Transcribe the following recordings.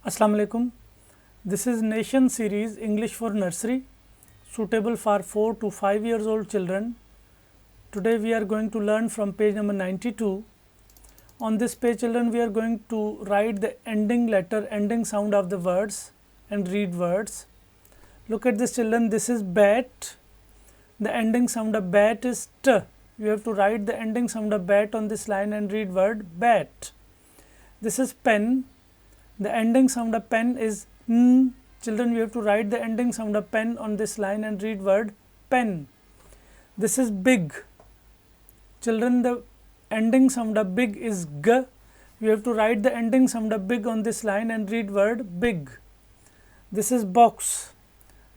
Assalamu alaikum. This is Nation series English for Nursery, suitable for 4 to 5 years old children. Today we are going to learn from page number 92. On this page, children, we are going to write the ending letter, ending sound of the words and read words. Look at this, children. This is bat. The ending sound of bat is t. You have to write the ending sound of bat on this line and read word bat. This is pen. The ending sound of pen is n. Children, you have to write the ending sound of pen on this line and read word pen. This is big. Children, the ending sound of big is g. You have to write the ending sound of big on this line and read word big. This is box.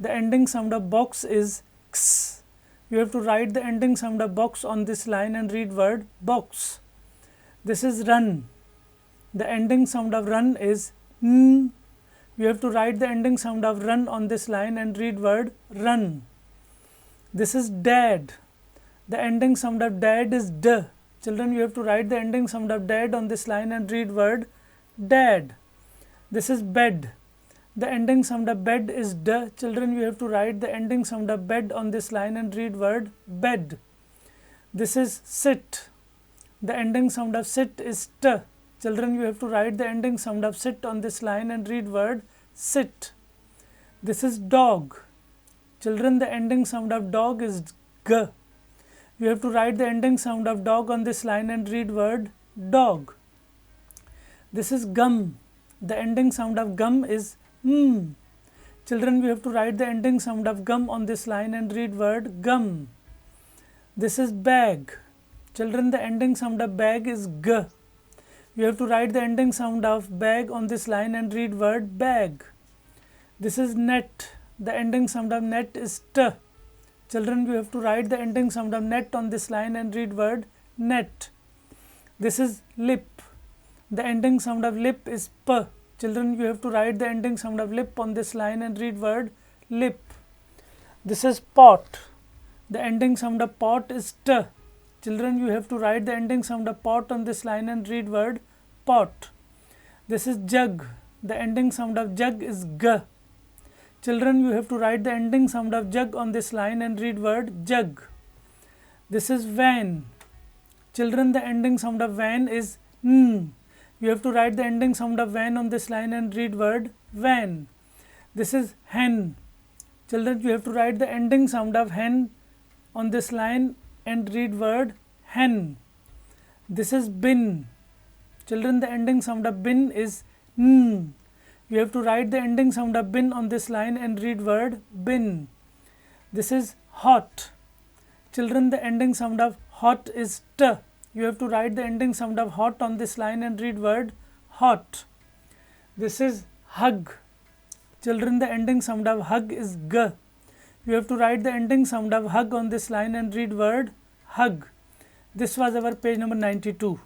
The ending sound of box is x. You have to write the ending sound of box on this line and read word box. This is run. The ending sound of run is n. You have to write the ending sound of run on this line and read word run. This is dad. The ending sound of dad is d. Children, you have to write the ending sound of dad on this line and read word dad. This is bed. The ending sound of bed is d. Children, you have to write the ending sound of bed on this line and read word bed. This is sit. The ending sound of sit is t. Children, you have to write the ending sound of sit on this line and read word sit. This is dog. Children, the ending sound of dog is g. You have to write the ending sound of dog on this line and read word dog. This is gum. The ending sound of gum is m. Children, we have to write the ending sound of gum on this line and read word gum. This is bag. Children, the ending sound of bag is g. You have to write the ending sound of bag on this line and read word bag. This is net. The ending sound of net is t. Children, you have to write the ending sound of net on this line and read word net. This is lip. The ending sound of lip is p. Children, you have to write the ending sound of lip on this line and read word lip. This is pot. The ending sound of pot is t. Children, you have to write the ending sound of pot on this line and read word pot. This is jug. The ending sound of jug is g. Children, you have to write the ending sound of jug on this line and read word jug. This is van. Children, the ending sound of van is n. You have to write the ending sound of van on this line and read word van. This is hen. Children, you have to write the ending sound of hen on this line and read word hen. This is bin. Children, the ending sound of bin is n. You have to write the ending sound of bin on this line and read word bin. This is hot. Children, the ending sound of hot is t. You have to write the ending sound of hot on this line and read word hot. This is hug. Children, the ending sound of hug is g. You have to write the ending sound of hug on this line and read word hug. This was our page number 92.